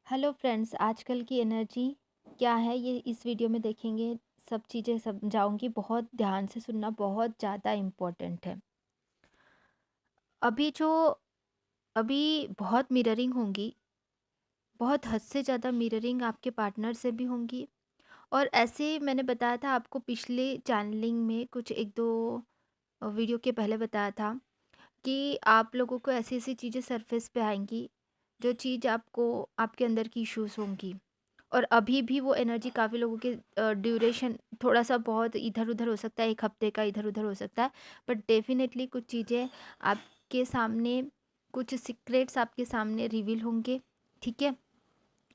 Hello friends, आजकल की energy क्या है ये इस वीडियो में देखेंगे। सब चीज़ें समझाऊंगी, बहुत ध्यान से सुनना, बहुत ज़्यादा इम्पोर्टेंट है। अभी जो अभी बहुत मिररिंग होंगी, बहुत हद से ज़्यादा मिररिंग आपके पार्टनर से भी होंगी। और ऐसे मैंने बताया था आपको पिछले चैनलिंग में, कुछ एक दो वीडियो के पहले बताया था कि आप लोगों को ऐसी ऐसी चीज़ें सरफेस पे आएंगी, जो चीज़ आपको आपके अंदर की इश्यूज होंगी। और अभी भी वो एनर्जी काफ़ी लोगों के ड्यूरेशन थोड़ा-सा बहुत इधर-उधर हो सकता है, 1 हफ्ते का इधर-उधर हो सकता है। बट डेफ़िनेटली कुछ चीज़ें आपके सामने, कुछ सीक्रेट्स आपके सामने रिवील होंगे, ठीक है?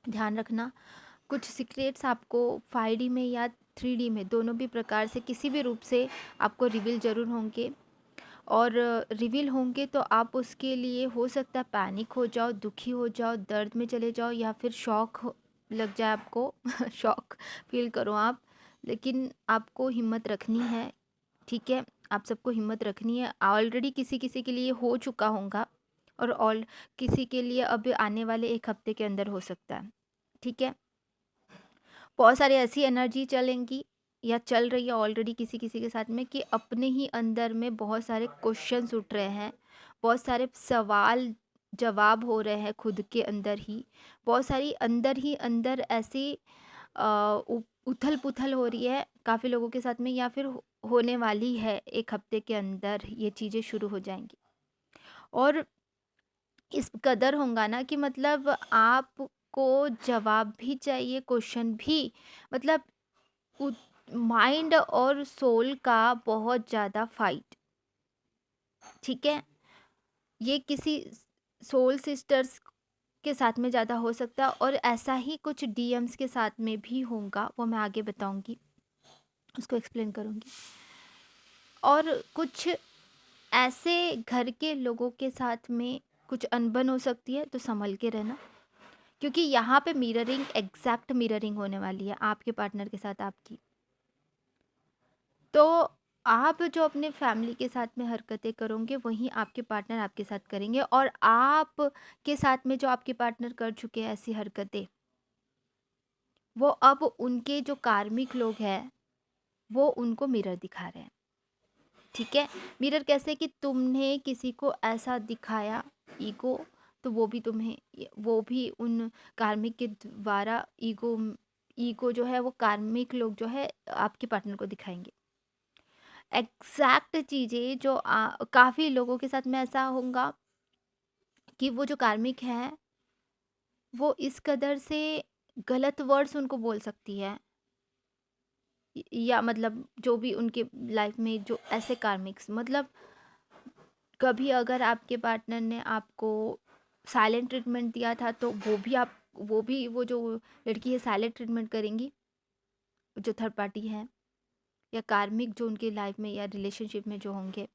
ध्यान रखना, कुछ सीक्रेट्स आपको 5D में या 3D में, दोनों भी प्रकार से, किसी भी रूप से आपको रिवील ज़रूर होंगे। और रिवील होंगे तो आप उसके लिए हो सकता है पैनिक हो जाओ, दुखी हो जाओ, दर्द में चले जाओ, या फिर लग जाए आपको शॉक फील करो आप। लेकिन आपको हिम्मत रखनी है, ठीक है? आप सबको हिम्मत रखनी है। ऑलरेडी किसी किसी के लिए हो चुका होगा, और ऑल किसी के लिए अब आने वाले 1 हफ्ते के अंदर हो सकता है, ठीक है? बहुत सारी ऐसी एनर्जी चलेंगी या चल रही है ऑलरेडी किसी किसी के साथ में, कि अपने ही अंदर में बहुत सारे क्वेश्चंस उठ रहे हैं, बहुत सारे सवाल जवाब हो रहे हैं खुद के अंदर ही। बहुत सारी अंदर ही अंदर ऐसी उथल पुथल हो रही है काफ़ी लोगों के साथ में, या फिर होने वाली है। 1 हफ्ते के अंदर ये चीज़ें शुरू हो जाएंगी। और इस कदर होगा ना कि मतलब आपको जवाब भी चाहिए, क्वेश्चन भी। मतलब माइंड और सोल का बहुत ज़्यादा फाइट, ठीक है? ये किसी सोल सिस्टर्स के साथ में ज़्यादा हो सकता है, और ऐसा ही कुछ डीएम्स के साथ में भी होगा, वो मैं आगे बताऊंगी, उसको एक्सप्लेन करूंगी। और कुछ ऐसे घर के लोगों के साथ में कुछ अनबन हो सकती है, तो संभल के रहना, क्योंकि यहाँ पे मिररिंग, एग्जैक्ट मिररिंग होने वाली है आपके पार्टनर के साथ आपकी। तो आप जो अपने फैमिली के साथ में हरकतें करोगे, वहीं आपके पार्टनर आपके साथ करेंगे। और आप के साथ में जो आपके पार्टनर कर चुके हैं ऐसी हरकतें, वो अब उनके जो कार्मिक लोग हैं, वो उनको मिरर दिखा रहे हैं, ठीक है? मिरर कैसे, कि तुमने किसी को ऐसा दिखाया ईगो, तो वो भी तुम्हें, वो भी उन कार्मिक के द्वारा ईगो, ईगो जो है वो कार्मिक लोग जो है आपके पार्टनर को दिखाएंगे। एग्जैक्ट चीज़ें जो काफ़ी लोगों के साथ में ऐसा होगा कि वो जो कार्मिक है, वो इस कदर से गलत वर्ड्स उनको बोल सकती है, या मतलब जो भी उनके लाइफ में जो ऐसे कार्मिक्स, मतलब कभी अगर आपके पार्टनर ने आपको साइलेंट ट्रीटमेंट दिया था, तो वो जो लड़की है साइलेंट ट्रीटमेंट करेंगी, जो थर्ड पार्टी है, या कार्मिक जो उनके लाइफ में या रिलेशनशिप में जो होंगे,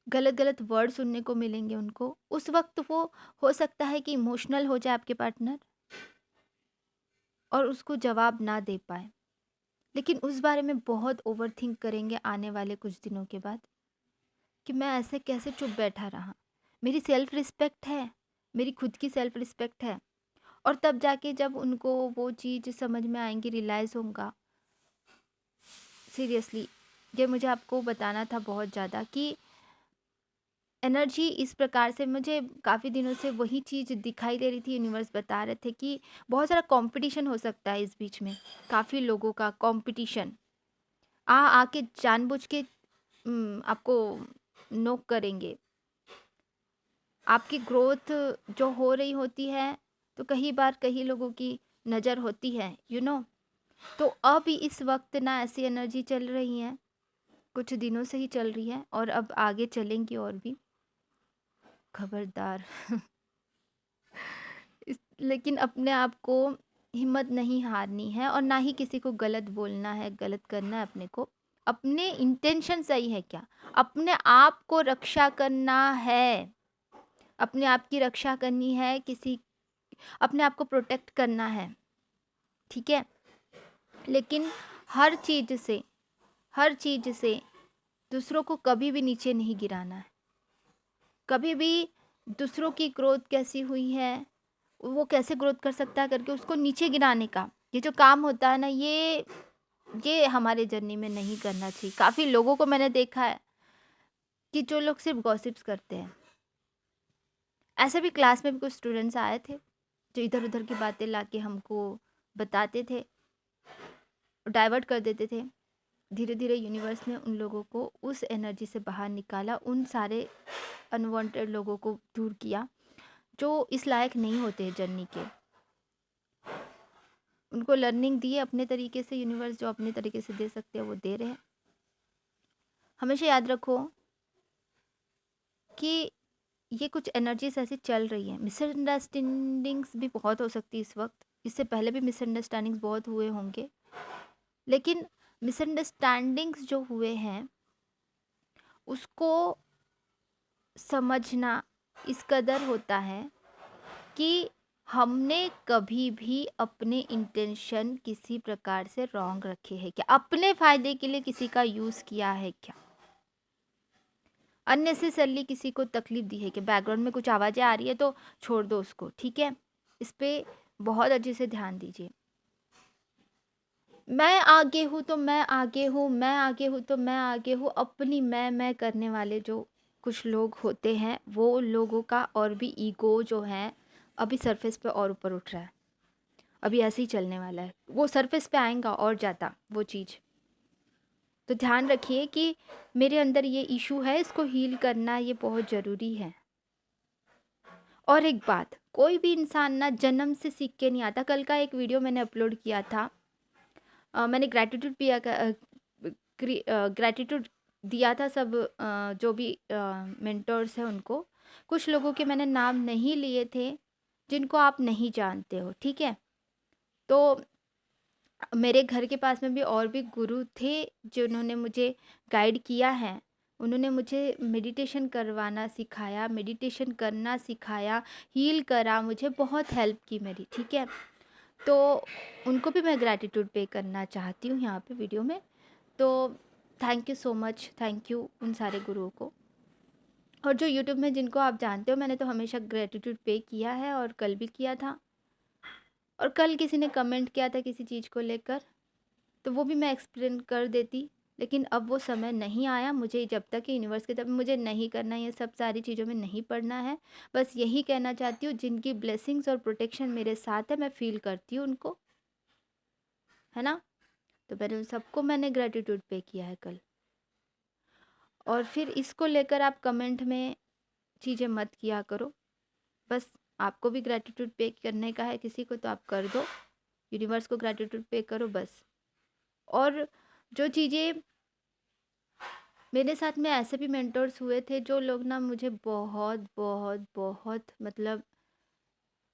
गलत गलत वर्ड सुनने को मिलेंगे उनको। उस वक्त वो हो सकता है कि इमोशनल हो जाए आपके पार्टनर, और उसको जवाब ना दे पाए। लेकिन उस बारे में बहुत ओवर थिंक करेंगे आने वाले कुछ दिनों के बाद, कि मैं ऐसे कैसे चुप बैठा रहा। मेरी सेल्फ रिस्पेक्ट है, मेरी खुद की सेल्फ रिस्पेक्ट है। और तब जाके जब उनको वो चीज़ समझ में आएंगी, रियलाइज़ होगा। सीरियसली, ये मुझे आपको बताना था बहुत ज़्यादा, कि एनर्जी इस प्रकार से मुझे काफ़ी दिनों से वही चीज़ दिखाई दे रही थी। यूनिवर्स बता रहे थे कि बहुत सारा कंपटीशन हो सकता है इस बीच में, काफ़ी लोगों का कंपटीशन आके जानबूझ के आपको नोक करेंगे। आपकी ग्रोथ जो हो रही होती है, तो कई बार कई लोगों की नज़र होती है, तो अब इस वक्त ना ऐसी एनर्जी चल रही है, कुछ दिनों से ही चल रही है, और अब आगे चलेंगी और भी। खबरदार। लेकिन अपने आप को हिम्मत नहीं हारनी है, और ना ही किसी को गलत बोलना है, गलत करना है अपने को। अपने इंटेंशन सही है क्या, अपने आप को रक्षा करना है, अपने आप की रक्षा करनी है, किसी अपने आप को प्रोटेक्ट करना है, ठीक है? लेकिन हर चीज़ से, हर चीज़ से दूसरों को कभी भी नीचे नहीं गिराना है। कभी भी दूसरों की ग्रोथ कैसी हुई है, वो कैसे ग्रोथ कर सकता है करके उसको नीचे गिराने का, ये जो काम होता है ना, ये हमारे जर्नी में नहीं करना चाहिए। काफ़ी लोगों को मैंने देखा है कि जो लोग सिर्फ़ गॉसिप्स करते हैं। ऐसे भी क्लास में भी कुछ स्टूडेंट्स आए थे, जो इधर-उधर की बातें लाके हमको बताते थे, डाइवर्ट कर देते थे। धीरे-धीरे यूनिवर्स ने उन लोगों को उस एनर्जी से बाहर निकाला, उन सारे अनवांटेड लोगों को दूर किया, जो इस लायक नहीं होते जर्नी के। उनको लर्निंग दिए अपने तरीके से, यूनिवर्स जो अपने तरीके से दे सकते हैं वो दे रहे हैं। हमेशा याद रखो कि ये कुछ एनर्जीज़ ऐसी चल रही हैं। मिसअंडरस्टैंडिंग्स भी बहुत हो सकती है इस वक़्त, इससे पहले भी मिसअंडरस्टैंडिंग्स बहुत हुए होंगे। लेकिन मिसअंडरस्टैंडिंग्स जो हुए हैं, उसको समझना इस कदर होता है कि हमने कभी भी अपने इंटेंशन किसी प्रकार से रॉन्ग रखे हैं क्या? अपने फ़ायदे के लिए किसी का यूज़ किया है क्या? अननेसेसरीली किसी को तकलीफ़ दी है क्या? बैकग्राउंड में कुछ आवाज़ें आ रही है तो छोड़ दो उसको, ठीक है? इस पे बहुत अच्छे से ध्यान दीजिए। मैं आगे हूँ तो मैं आगे हूँ, मैं आगे हूँ तो मैं आगे हूँ, अपनी मैं करने वाले जो कुछ लोग होते हैं, वो लोगों का और भी ईगो जो है, अभी सरफेस पे और ऊपर उठ रहा है। अभी ऐसे ही चलने वाला है। वो सरफेस पे आएगा और ज़्यादा वो चीज़। तो ध्यान रखिए कि मेरे अंदर ये इश्यू है, इसको हील करना ये बहुत ज़रूरी है। और एक बात, कोई भी इंसान ना जन्म से सीख के नहीं आता। कल का एक वीडियो मैंने अपलोड किया था। मैंने ग्रैटिट्यूड दिया था सब जो भी मेंटर्स हैं उनको। कुछ लोगों के मैंने नाम नहीं लिए थे, जिनको आप नहीं जानते हो, ठीक है? तो मेरे घर के पास में भी और भी गुरु थे, जिन्होंने मुझे गाइड किया है। उन्होंने मुझे मेडिटेशन करवाना सिखाया, मेडिटेशन करना सिखाया, हील करा, मुझे बहुत हेल्प की मेरी, ठीक है? तो उनको भी मैं ग्रैटिट्यूड पे करना चाहती हूँ यहाँ पे वीडियो में। तो thank you so much, thank you उन सारे गुरुओं को। और जो यूट्यूब में जिनको आप जानते हो, मैंने तो हमेशा ग्रैटिट्यूड पे किया है और कल भी किया था। और कल किसी ने कमेंट किया था किसी चीज़ को लेकर, तो वो भी मैं एक्सप्लेन कर देती। लेकिन अब वो समय नहीं आया, मुझे जब तक ये यूनिवर्स की तरफ मुझे नहीं करना, ये सब सारी चीज़ों में नहीं पड़ना है। बस यही कहना चाहती हूँ, जिनकी ब्लेसिंग्स और प्रोटेक्शन मेरे साथ है, मैं फ़ील करती हूँ उनको, है ना? तो मैंने उन सबको मैंने ग्रैटिट्यूड पे किया है कल। और फिर इसको लेकर आप कमेंट में चीज़ें मत किया करो। बस आपको भी ग्रैटिट्यूड पे करने का है किसी को तो आप कर दो। यूनिवर्स को ग्रैटिट्यूड पे करो बस। और जो चीज़ें मेरे साथ में ऐसे भी मेंटर्स हुए थे, जो लोग ना मुझे बहुत बहुत बहुत मतलब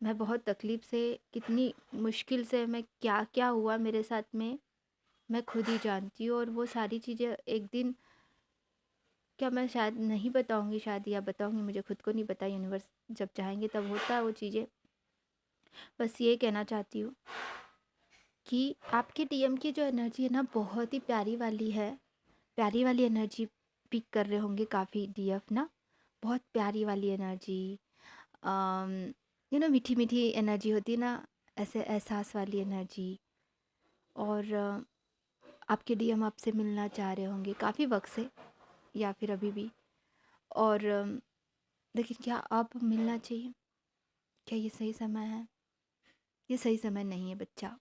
मैं बहुत तकलीफ़ से, कितनी मुश्किल से, मैं क्या-क्या हुआ मेरे साथ में, मैं खुद ही जानती हूँ। और वो सारी चीज़ें एक दिन, क्या मैं शायद नहीं बताऊँगी, शायद, या बताऊँगी मुझे खुद को नहीं पता, यूनिवर्स जब चाहेंगे तब होता है वो चीज़ें। बस ये कहना चाहती हूँ कि आपके डीएम की जो एनर्जी है ना, बहुत ही प्यारी वाली है। प्यारी वाली एनर्जी पिक कर रहे होंगे काफ़ी डीएफ ना, बहुत प्यारी वाली एनर्जी। मीठी-मीठी एनर्जी होती है ना, ऐसे एहसास वाली एनर्जी। और आपके डीएम आपसे मिलना चाह रहे होंगे काफ़ी वक़्त से, या फिर अभी भी। और लेकिन क्या अब मिलना चाहिए? क्या ये सही समय है? ये सही समय नहीं है बच्चा,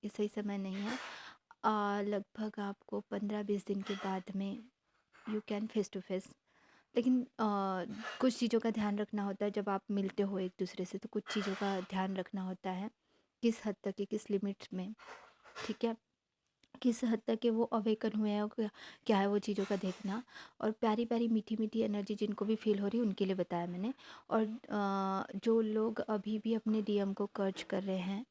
ये सही समय नहीं है। लगभग आपको 15-20 दिन के बाद में you can face to face. लेकिन कुछ चीज़ों का ध्यान रखना होता है जब आप मिलते हो एक दूसरे से, तो कुछ चीज़ों का ध्यान रखना होता है, किस हद तक है, किस लिमिट्स में, ठीक है? किस हद तक है वो अवेकन हुए हैं, और क्या है वो चीज़ों का देखना। और प्यारी प्यारी मीठी मीठी एनर्जी जिनको भी फील हो रही है उनके लिए बताया मैंने। और जो लोग अभी भी अपने डीएम को कर्ज कर रहे हैं,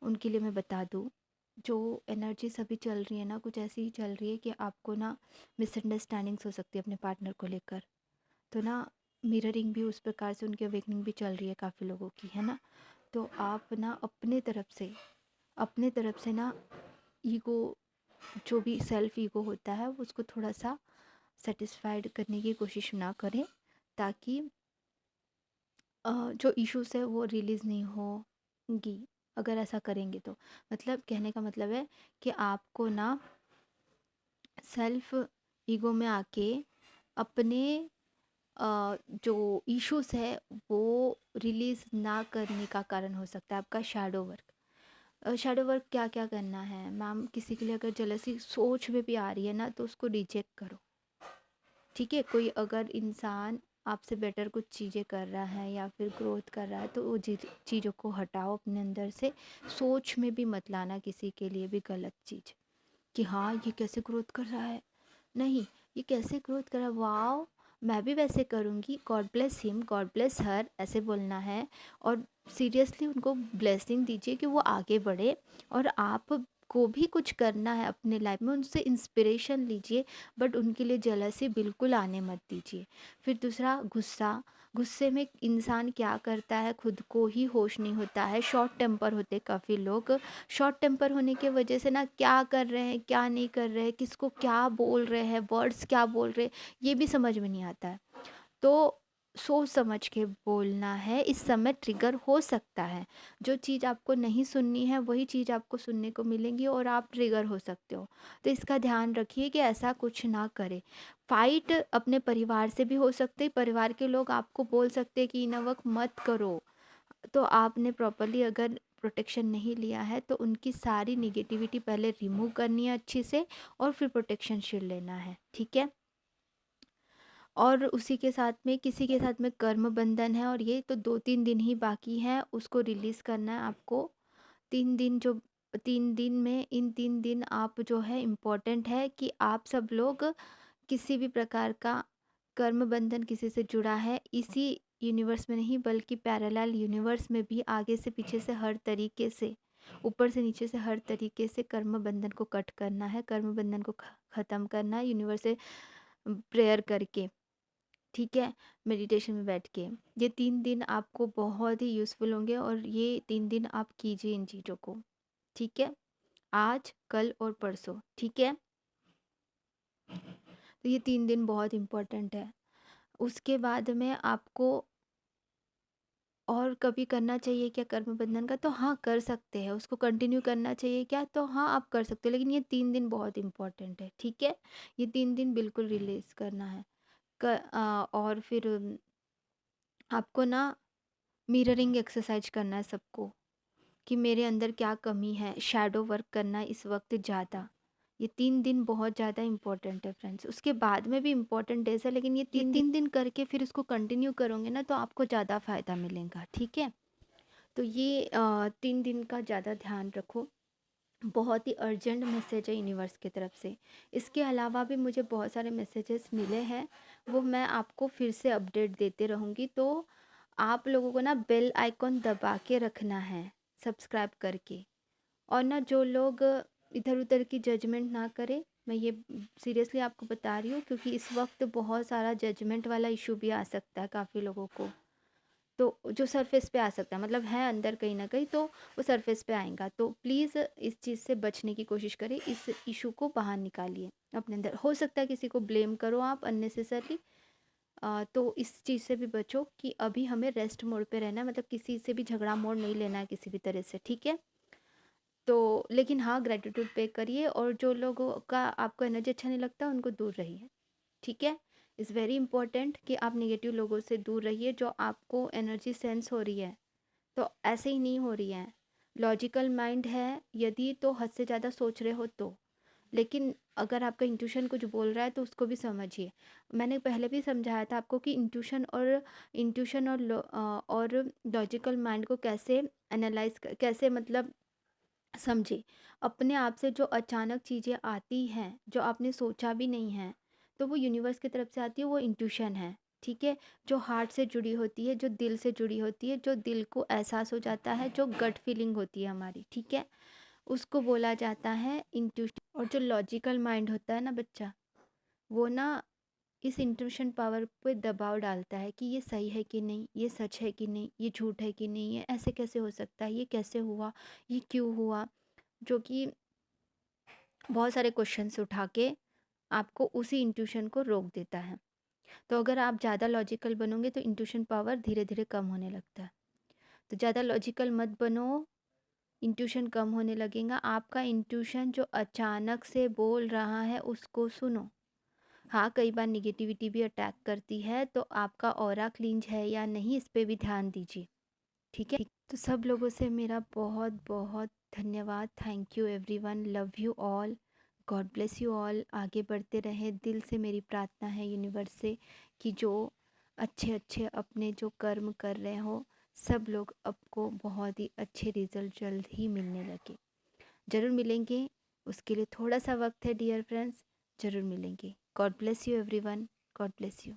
उनके लिए मैं बता दूँ, जो एनर्जी सभी चल रही है ना, कुछ ऐसी ही चल रही है कि आपको ना मिसअंडरस्टैंडिंग्स हो सकती है अपने पार्टनर को लेकर। तो ना मिररिंग भी उस प्रकार से, उनकी अवेकनिंग भी चल रही है काफ़ी लोगों की, है ना? तो आप ना अपने तरफ से ना ईगो, जो भी सेल्फ ईगो होता है उसको थोड़ा सा सेटिस्फाइड करने की कोशिश ना करें, ताकि जो इश्यूज़ है वो रिलीज़ नहीं होंगी, अगर ऐसा करेंगे तो। मतलब कहने का मतलब है कि आपको ना सेल्फ ईगो में आके अपने जो इश्यूज़ है वो रिलीज़ ना करने का कारण हो सकता है आपका शैडो वर्क। शैडो वर्क क्या-क्या करना है मैम, किसी के लिए अगर जेलसी सोच में भी आ रही है ना तो उसको रिजेक्ट करो। ठीक है, कोई अगर इंसान आपसे बेटर कुछ चीज़ें कर रहा है या फिर ग्रोथ कर रहा है तो वो चीज़ों को हटाओ अपने अंदर से। सोच में भी मत लाना किसी के लिए भी गलत चीज़ कि हाँ ये कैसे ग्रोथ कर रहा है, नहीं ये कैसे ग्रोथ कर रहा है, वाओ मैं भी वैसे करूँगी, God bless him God bless her, ऐसे बोलना है। और सीरियसली उनको ब्लेसिंग दीजिए कि वो आगे बढ़े, और आप को भी कुछ करना है अपने लाइफ में, उनसे इंस्पिरेशन लीजिए। बट उनके लिए जेलसी बिल्कुल आने मत दीजिए। फिर दूसरा, गुस्सा। गुस्से में इंसान क्या करता है, खुद को ही होश नहीं होता है, शॉर्ट टेम्पर होते काफ़ी लोग। शॉर्ट टेम्पर होने की वजह से ना क्या कर रहे हैं क्या नहीं कर रहे हैं, किसको क्या बोल रहे हैं, वर्ड्स क्या बोल रहे हैं, ये भी समझ में नहीं आता है। तो सोच समझ के बोलना है, इस समय ट्रिगर हो सकता है। जो चीज़ आपको नहीं सुननी है वही चीज़ आपको सुनने को मिलेंगी और आप ट्रिगर हो सकते हो। तो इसका ध्यान रखिए कि ऐसा कुछ ना करें। फाइट अपने परिवार से भी हो सकते, परिवार के लोग आपको बोल सकते हैं कि इन वक्त मत करो, तो आपने प्रॉपरली अगर प्रोटेक्शन नहीं लिया है तो उनकी सारी निगेटिविटी पहले रिमूव करनी है अच्छे से, और फिर प्रोटेक्शन शील्ड लेना है, ठीक है। और उसी के साथ में किसी के साथ में कर्म बंधन है, और ये तो 2-3 दिन ही बाकी है, उसको रिलीज़ करना है आपको। 3 दिन जो 3 दिन में, इन 3 दिन आप जो है इम्पोर्टेंट है कि आप सब लोग किसी भी प्रकार का कर्म बंधन किसी से जुड़ा है इसी यूनिवर्स में नहीं बल्कि पैरेलल यूनिवर्स में भी, आगे से पीछे से हर तरीके से, ऊपर से नीचे से हर तरीके से कर्म बंधन को कट करना है, कर्म बंधन को ख़त्म करना है यूनिवर्स से प्रेयर करके, ठीक है, मेडिटेशन में बैठ के। ये 3 दिन आपको बहुत ही यूज़फुल होंगे, और ये 3 दिन आप कीजिए इन चीज़ों को, ठीक है, आज कल और परसों, ठीक है। तो ये 3 दिन बहुत इम्पोर्टेंट है। उसके बाद में आपको और कभी करना चाहिए क्या कर्म बंधन का, तो हाँ कर सकते हैं, उसको कंटिन्यू करना चाहिए क्या, तो हाँ आप कर सकते हो, लेकिन ये 3 दिन बहुत इम्पोर्टेंट है, ठीक है। ये 3 दिन बिल्कुल रिलीज करना है। और फिर आपको ना मिररिंग एक्सरसाइज करना है सबको, कि मेरे अंदर क्या कमी है, शैडो वर्क करना है इस वक्त ज़्यादा। ये 3 दिन बहुत ज़्यादा इम्पोर्टेंट है फ्रेंड्स, उसके बाद में भी इम्पोर्टेंट डेज है, लेकिन ये 3 दिन करके फिर उसको कंटिन्यू करोगे ना तो आपको ज़्यादा फ़ायदा मिलेगा, ठीक है। तो ये 3 दिन का ज़्यादा ध्यान रखो। बहुत ही अर्जेंट मैसेज है यूनिवर्स की तरफ से। इसके अलावा भी मुझे बहुत सारे मैसेजेस मिले हैं, वो मैं आपको फिर से अपडेट देते रहूँगी। तो आप लोगों को ना बेल आइकॉन दबा के रखना है, सब्सक्राइब करके। और ना जो लोग इधर उधर की जजमेंट ना करें, मैं ये सीरियसली आपको बता रही हूँ, क्योंकि इस वक्त बहुत सारा जजमेंट वाला इशू भी आ सकता है काफ़ी लोगों को। तो जो सरफेस पे आ सकता है, मतलब है अंदर कहीं ना कहीं, तो वो सरफेस पे आएगा। तो प्लीज़ इस चीज़ से बचने की कोशिश करें, इस इशू को बाहर निकालिए अपने अंदर। हो सकता है किसी को ब्लेम करो आप अननेसेसरली, तो इस चीज़ से भी बचो कि अभी हमें रेस्ट मोड पे रहना है, मतलब किसी से भी झगड़ा मोड नहीं लेना है किसी भी तरह से, ठीक है। तो लेकिन हाँ ग्रेटिट्यूड पे करिए, और जो लोगों का आपको एनर्जी अच्छा नहीं लगता उनको दूर रहिए, ठीक है। इज़ वेरी इंपॉर्टेंट कि आप नेगेटिव लोगों से दूर रहिए, जो आपको एनर्जी सेंस हो रही है तो ऐसे ही नहीं हो रही है, लॉजिकल माइंड है यदि तो हद से ज़्यादा सोच रहे हो तो। लेकिन अगर आपका इंट्यूशन कुछ बोल रहा है तो उसको भी समझिए। मैंने पहले भी समझाया था आपको कि इंट्यूशन और लॉजिकल माइंड को कैसे एनालाइज, कैसे मतलब समझे। अपने आप से जो अचानक चीज़ें आती हैं जो आपने सोचा भी नहीं है, तो वो यूनिवर्स की तरफ से आती है, वो इंट्यूशन है, ठीक है। जो हार्ट से जुड़ी होती है, जो दिल से जुड़ी होती है, जो दिल को एहसास हो जाता है, जो गट फीलिंग होती है हमारी, ठीक है, उसको बोला जाता है इंट्यूशन। और जो लॉजिकल माइंड होता है ना बच्चा, वो ना इस इंट्यूशन पावर पे दबाव डालता है कि ये सही है कि नहीं, ये सच है कि नहीं, ये झूठ है कि नहीं, ये ऐसे कैसे हो सकता है, ये कैसे हुआ, ये क्यों हुआ, जो कि बहुत सारे क्वेश्चंस उठा के आपको उसी इंट्यूशन को रोक देता है। तो अगर आप ज़्यादा लॉजिकल बनोगे तो इंट्यूशन पावर धीरे-धीरे कम होने लगता है। तो ज़्यादा लॉजिकल मत बनो, इंट्यूशन कम होने लगेगा। आपका इंट्यूशन जो अचानक से बोल रहा है उसको सुनो। हाँ, कई बार नेगेटिविटी भी अटैक करती है, तो आपका ऑरा क्लींज है या नहीं इस पे भी ध्यान दीजिए, ठीक है? तो सब लोगों से मेरा बहुत-बहुत धन्यवाद। Thank you everyone, love you all, God bless you all. आगे बढ़ते रहें, दिल से मेरी प्रार्थना है यूनिवर्स से कि जो अच्छे-अच्छे अपने जो कर्म कर रहे हो, सब लोग आपको बहुत ही अच्छे रिज़ल्ट जल्द ही मिलने लगे। ज़रूर मिलेंगे, उसके लिए थोड़ा-सा वक़्त है डियर फ्रेंड्स, ज़रूर मिलेंगे। God bless you everyone, God bless you.